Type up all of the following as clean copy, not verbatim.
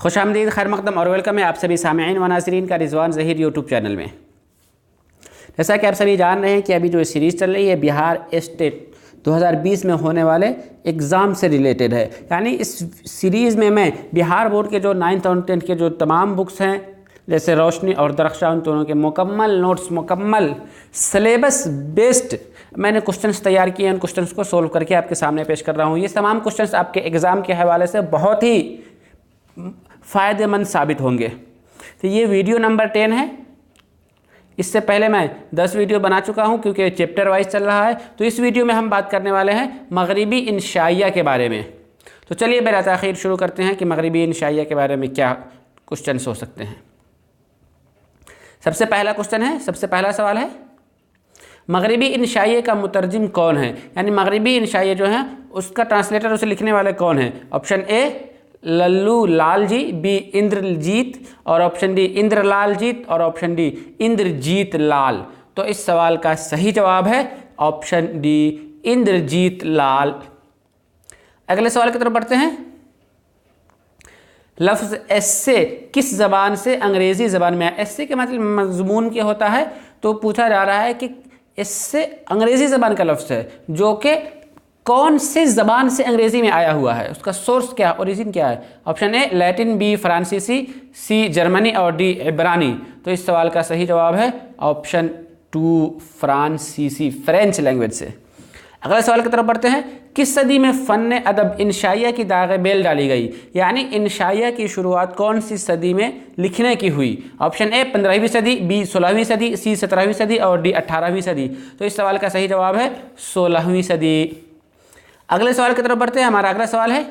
खुशामदीद, खैर मकदम और वेलकम है आप सभी सामीईन व नाज़रीन का रिजवान ज़हीर यूट्यूब चैनल में। जैसा कि आप सभी जान रहे हैं कि अभी जो सीरीज़ चल रही है बिहार स्टेट 2020 में होने वाले एग्ज़ाम से रिलेटेड है। यानी इस सीरीज़ में मैं बिहार बोर्ड के जो 9th और 10th के जो तमाम बुक्स हैं, जैसे रोशनी और दरख्शां, उन दोनों के मुकम्मल नोट्स, मुकम्मल सिलेबस बेस्ड मैंने क्वेश्चंस तैयार किए हैं। उन क्वेश्चंस को सोल्व करके आपके सामने पेश कर रहा हूँ। ये तमाम क्वेश्चंस आपके एग्ज़ाम के हवाले से बहुत ही फ़ायदेमंद साबित होंगे। तो ये वीडियो नंबर 10 है। इससे पहले मैं 10 वीडियो बना चुका हूँ क्योंकि चैप्टर वाइज चल रहा है। तो इस वीडियो में हम बात करने वाले हैं मगरिबी इंशाइया के बारे में। तो चलिए बिला ताख़ीर शुरू करते हैं कि मगरिबी इंशाइया के बारे में क्या क्वेश्चन हो सकते हैं। सबसे पहला क्वेश्चन है, सबसे पहला सवाल है, मगरिबी इंशाइया का मुतरजिम कौन है? यानी मगरिबी इंशाइया जो है उसका ट्रांसलेटर, उसे लिखने वाले कौन है? Option A Lallu Lal ji, B Indrajit, और ऑप्शन डी इंद्रलाल जीत, और ऑप्शन डी इंद्रजीत लाल। तो इस सवाल का सही जवाब है ऑप्शन डी इंद्रजीत लाल। अगले सवाल की तरफ बढ़ते हैं। लफ्ज़ एस्से किस ज़बान से अंग्रेज़ी ज़बान में आया? एस्से के मतलब मज़मून के होता है। तो पूछा जा रहा है कि इससे अंग्रेज़ी ज़बान का लफ्ज़ है जो कि कौन से ज़बान से अंग्रेज़ी में आया हुआ है, उसका सोर्स क्या, ओरिजिन क्या है? ऑप्शन ए लैटिन, बी फ्रांसीसी, सी जर्मनी और डी इब्रानी। तो इस सवाल का सही जवाब है ऑप्शन 2 फ्रांसीसी, फ्रेंच लैंग्वेज से। अगले सवाल की तरफ बढ़ते हैं। किस सदी में फ़न अदब इंशाइया की दाग़ बेल डाली गई? यानी इंशाइया की शुरुआत कौन सी सदी में लिखने की हुई? ऑप्शन ए 15वीं सदी, बी 16वीं सदी, सी 17वीं सदी और डी 18वीं सदी। तो इस सवाल का सही जवाब है 16वीं सदी। अगले सवाल की तरफ बढ़ते हैं। हमारा अगला सवाल है,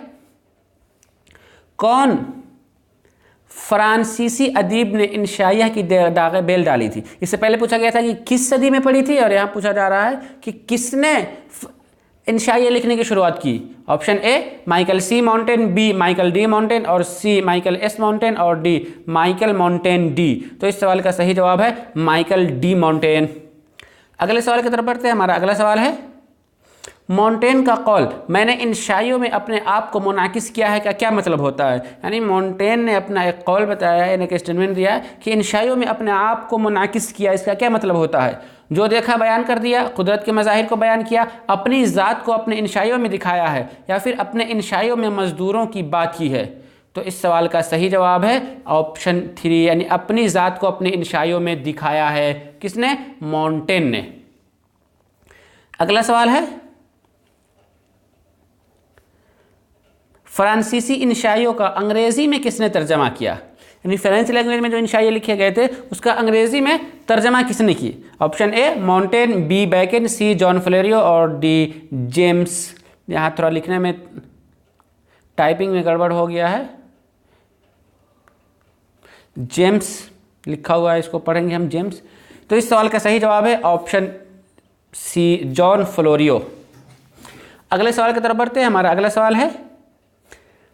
कौन फ्रांसीसी अदीब ने इंशाइया की दाग़ बेल डाली थी? इससे पहले पूछा गया था कि किस सदी में पड़ी थी, और यहाँ पूछा जा रहा है कि किसने इंशाइया लिखने की शुरुआत की। Option A Michael C Montaigne, B Michael D Montaigne, और सी माइकल एस माउंटेन, और डी माइकल माउंटेन डी। तो इस सवाल का सही जवाब है माइकल डी माउंटेन। अगले सवाल की तरफ बढ़ते हैं। हमारा अगला सवाल है, माउंटेन का कौल मैंने इंशाइयों में अपने आप को मुनाकिस किया है का क्या मतलब होता है? यानी माउंटेन ने अपना एक कौल बताया है, यानी कि स्टेटमेंट दिया है कि इंशाइयों में अपने आप को मुनाकिस किया। इसका क्या मतलब होता है? जो देखा बयान कर दिया, कुदरत के मज़ाहिर को बयान किया, अपनी ज़ात को अपने इंशाइयों में दिखाया है, या फिर अपने इंशाइयों में मज़दूरों की बात की है। तो इस सवाल का सही जवाब है ऑप्शन 3, यानी अपनी ज़ात को अपने इंशाइयों में दिखाया है। किसने? माउंटेन ने। अगला सवाल है, फ्रांसीसी इंशाइयों का अंग्रेज़ी में किसने तर्जमा किया? यानी फ्रेंच लैंग्वेज में जो इंशाइया लिखे गए थे उसका अंग्रेज़ी में तर्जमा किसने की? Option A Montaigne, B Bacon, C John Florio और डी जेम्स। यहाँ थोड़ा लिखने में, टाइपिंग में गड़बड़ हो गया है, जेम्स लिखा हुआ है, इसको पढ़ेंगे हम जेम्स। तो इस सवाल का सही जवाब है ऑप्शन सी जॉन फ्लोरियो। अगले सवाल की तरफ बढ़ते हैं। हमारा अगला सवाल है,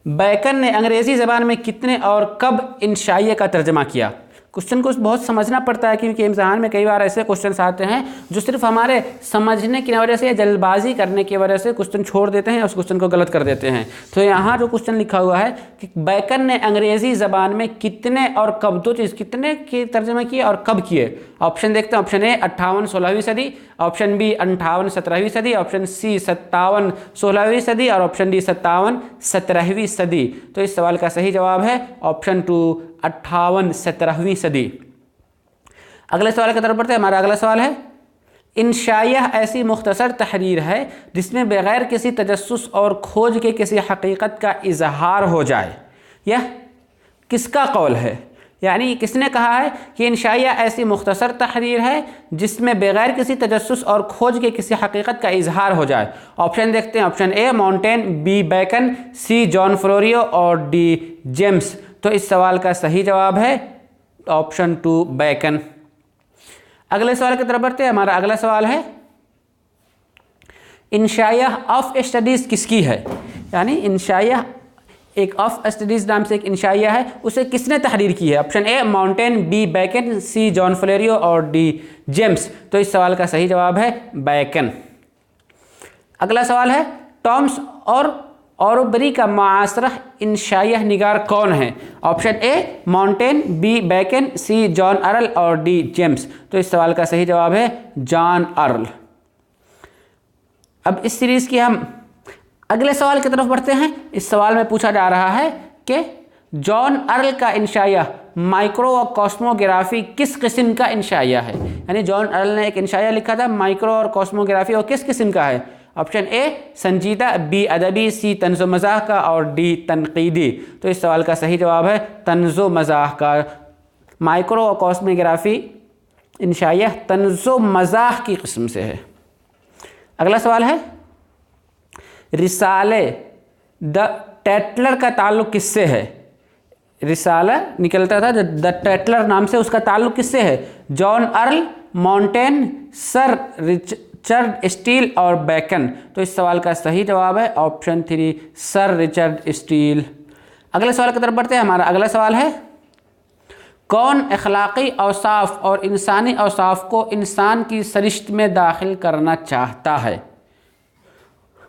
बैकन ने अंग्रेज़ी ज़बान में कितने और कब इंशाइया का तर्जमा किया? क्वेश्चन को बहुत समझना पड़ता है क्योंकि इम्तिहान में कई बार ऐसे क्वेश्चन आते हैं जो सिर्फ हमारे समझने की वजह से या जल्दबाजी करने की वजह से क्वेश्चन छोड़ देते हैं, उस क्वेश्चन को गलत कर देते हैं। तो यहाँ जो क्वेश्चन लिखा हुआ है कि बैकन ने अंग्रेज़ी ज़बान में कितने और कब, दो चीज़, कितने के तर्जमा किए और कब किए? ऑप्शन देखते हैं। ऑप्शन ए 58 16वीं सदी, ऑप्शन बी 58 17वीं सदी, ऑप्शन सी 57 16वीं सदी, और ऑप्शन डी 57 17वीं सदी। तो इस सवाल का सही जवाब है ऑप्शन 2 58 17वीं सदी। अगले सवाल की तरफ बढ़ते हैं। हमारा अगला सवाल है, इंशाइया ऐसी मुख्तसर तहरीर है जिसमें बग़ैर किसी तजस्सुस और खोज के किसी हकीकत का इजहार हो जाए। यह किसका कौल है? यानी किसने कहा है कि इंशाइया ऐसी मुख्तसर तहरीर है जिसमें बग़ैर किसी तजस्सुस और खोज के किसी हकीकत का इजहार हो जाए? ऑप्शन देखते हैं। Option A Montaigne, B Bacon, C John Florio और डी जेम्स। तो इस सवाल का सही जवाब है ऑप्शन 2 बैकन। अगले सवाल की तरफ बढ़ते हैं। हमारा अगला सवाल है, इंशाइया ऑफ स्टडीज़ किसकी है? यानी इंशाइया एक ऑफ स्टडीज़ नाम से एक इंशाइया है, उसे किसने तहरीर की है? Option A Montaigne, B Bacon, C John Florio और डी जेम्स। तो इस सवाल का सही जवाब है बैकन। अगला सवाल है, टॉम्स और ऑरोबरी का मुआसरा इंशाइया निगार कौन है? Option A Montaigne, B Bacon, C John Earle और डी जेम्स। तो इस सवाल का सही जवाब है जॉन अर्ल। अब इस सीरीज की हम अगले सवाल की तरफ बढ़ते हैं। इस सवाल में पूछा जा रहा है कि जॉन अर्ल का इंशाइया माइक्रो और कॉस्मोग्राफी किस किस्म का इंशाइया है? यानी जॉन अर्ल ने एक इंशाइया लिखा था माइक्रो और कॉस्मोग्राफी, और किस किस्म का है? ऑप्शन ए संजीदा, बी अदबी, सी तंज़ो मज़ाह का और डी तनकीदी। तो इस सवाल का सही जवाब है तंज़ो मज़ाह का। माइक्रो और कॉस्मोग्राफी इंशाइया तंज़ो मज़ाह की किस्म से है। अगला सवाल है रिसाले द टेटलर का ताल्लुक़ किससे है? रिसाला निकलता था द टेटलर नाम से, उसका ताल्लुक़ किससे है? John Earle, Montaigne, sir Richard Steele और बेकन। तो इस सवाल का सही जवाब है ऑप्शन 3 सर रिचर्ड स्टील। अगले सवाल की तरफ बढ़ते हैं। हमारा अगला सवाल है कौन अखलाक़ी औसाफ और इंसानी औसाफ को इंसान की सरिश्त में दाखिल करना चाहता है?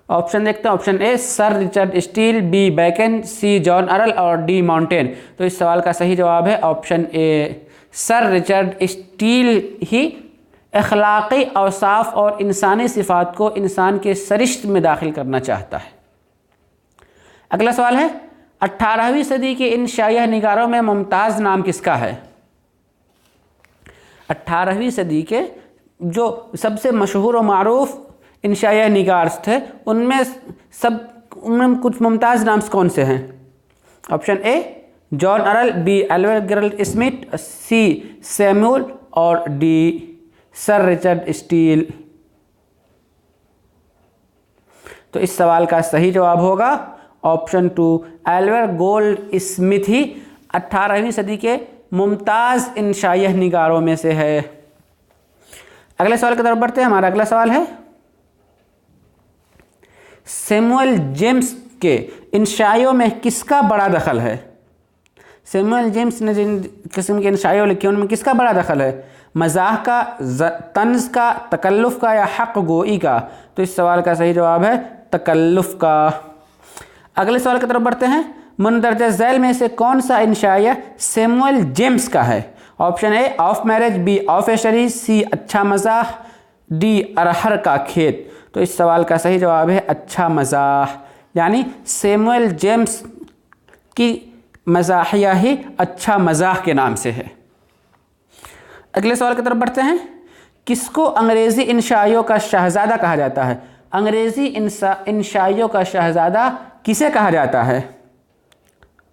ऑप्शन देखते हैं। Option A sir Richard Steele, B Bacon, C John Earle और डी मॉन्टेन। तो इस सवाल का सही जवाब है option A sir Richard Steele ही अखलाक़ी औसाफ और इंसानी सिफ़ात को इंसान के सरिश्त में दाखिल करना चाहता है। अगला सवाल है 18वीं सदी के इंशाइया निगारों में मुमताज़ नाम किसका है? 18वीं सदी के जो सबसे मशहूर और मारूफ इंशाइया निगार थे उनमें कुछ मुमताज़ नाम कौन से हैं? Option A John Earle, B Alfred Smith, C Samuel और डी सर रिचर्ड स्टील। तो इस सवाल का सही जवाब होगा ऑप्शन 2 एल्फ्रेड स्मिथ ही 18वीं सदी के मुमताज़ इंशाइया निगारों में से है। अगले सवाल की तरफ बढ़ते हैं। हमारा अगला सवाल है सैमुअल जेम्स के इंशाइयों में किसका बड़ा दखल है? सैमुअल जेम्स ने जिन किस्म के इंशाइयों लिखे उनमें किसका बड़ा दखल है? मज़ाह का, तंज़ का, तकल्लुफ़ का या हक़ गोई का? तो इस सवाल का सही जवाब है तकल्लुफ़ का। अगले सवाल की तरफ बढ़ते हैं। मुंदरजा झैल में से कौन सा इंशाइया सैमुअल जेम्स का है? Option A of marriage, B of usury, C अच्छा मज़ाह, डी अरहर का खेत। तो इस सवाल का सही जवाब है अच्छा मज़ाह। यानी सैमुअल जेम्स की मज़ाहिया ही अच्छा मज़ाह के नाम से है। अगले सवाल की तरफ बढ़ते हैं। किसको अंग्रेज़ी इंशाइयों का शहज़ादा कहा जाता है? अंग्रेज़ी इंशाइयों का शहज़ादा किसे कहा जाता है?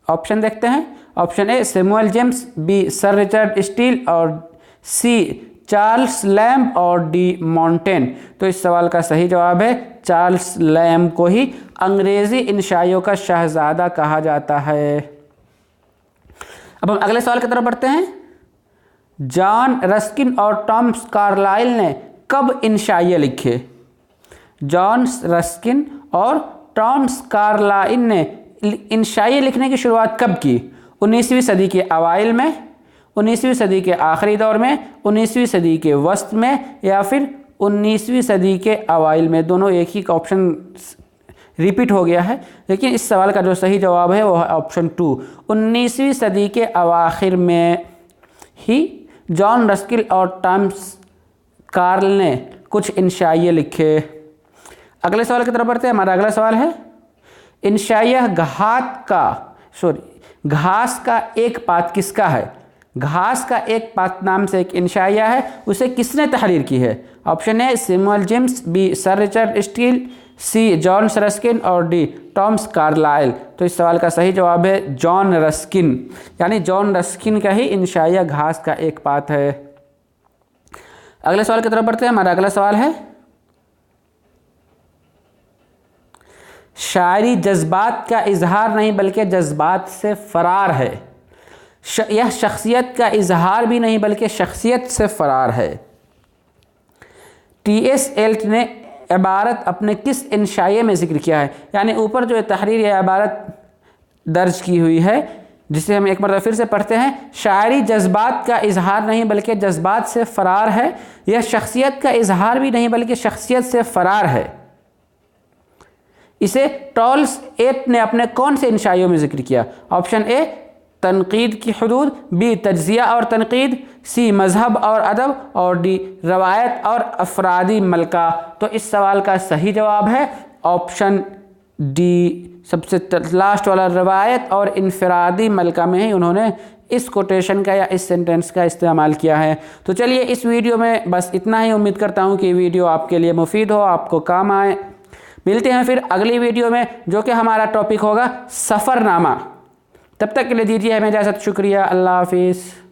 ऑप्शन देखते हैं। Option A Samuel James, B sir Richard Steele और सी चार्ल्स लैम्ब और डी मॉन्टेन। तो इस सवाल का सही जवाब है चार्ल्स लैम्ब को ही अंग्रेज़ी इंशाइयों का शहज़ादा कहा जाता है। अब हम अगले सवाल की तरफ बढ़ते हैं। जॉन रस्किन और टॉमस कार्लाइल ने कब इंशाइया लिखे? जॉन रस्किन और टॉमस कार्लाइल ने इंशाइया लिखने की शुरुआत कब की? 19वीं सदी के अवाइल में, 19वीं सदी के आखिरी दौर में, 19वीं सदी के वस्त में या फिर 19वीं सदी के अवाइल में? दोनों एक ही का ऑप्शन रिपीट हो गया है, लेकिन इस सवाल का जो सही जवाब है वो है ऑप्शन 2 19वीं सदी के अवाखिर में ही जॉन रस्किन और टॉमस कार्ल ने कुछ इंशाइया लिखे। अगले सवाल की तरफ बढ़ते हैं। हमारा अगला सवाल है इंशाइया घास का एक पात किसका है? घास का एक पात नाम से एक इंशाइया है, उसे किसने तहरीर की है? Option A Samuel James, B sir Richard Steele, C John Ruskin और डी टॉमस कार्लाइल। तो इस सवाल का सही जवाब है जॉन रस्किन। यानी जॉन रस्किन का ही इंशाइया घास का एक पात है। अगले सवाल की तरफ बढ़ते हैं। हमारा अगला सवाल है शायरी जज्बात का इजहार नहीं बल्कि जज्बात से फरार है। यह शख्सियत का इजहार भी नहीं बल्कि शख्सियत से फरार है। टी.एस. एल्ट ने इबारत अपने किस इंशाइये में ज़िक्र किया है? यानी ऊपर जो तहरीर या इबारत दर्ज की हुई है, जिसे हम एक बार फिर से पढ़ते हैं। शायरी जज्बात का इजहार नहीं बल्कि जज्बात से फ़रार है। यह शख्सियत का इजहार भी नहीं बल्कि शख्सियत से फ़रार है। इसे टॉल्स एट ने अपने कौन से इंशाइयों में जिक्र किया? ऑप्शन ए तनकीद की हदूद, बी तज्जिया और तनकीद, सी मजहब और अदब, और डी रवायत और अफरादी मलका। तो इस सवाल का सही जवाब है ऑप्शन डी, सबसे लास्ट वाला, रवायत और इनफरादी मलका में ही उन्होंने इस कोटेशन का या इस सेंटेंस का इस्तेमाल किया है। तो चलिए इस वीडियो में बस इतना ही। उम्मीद करता हूँ कि वीडियो आपके लिए मुफीद हो, आपको काम आए। मिलते हैं फिर अगली वीडियो में, जो कि हमारा टॉपिक होगा सफ़रनामा। तब तक के लिए दीजिए हमें इजाज़त। शुक्रिया, अल्लाह हाफिज़।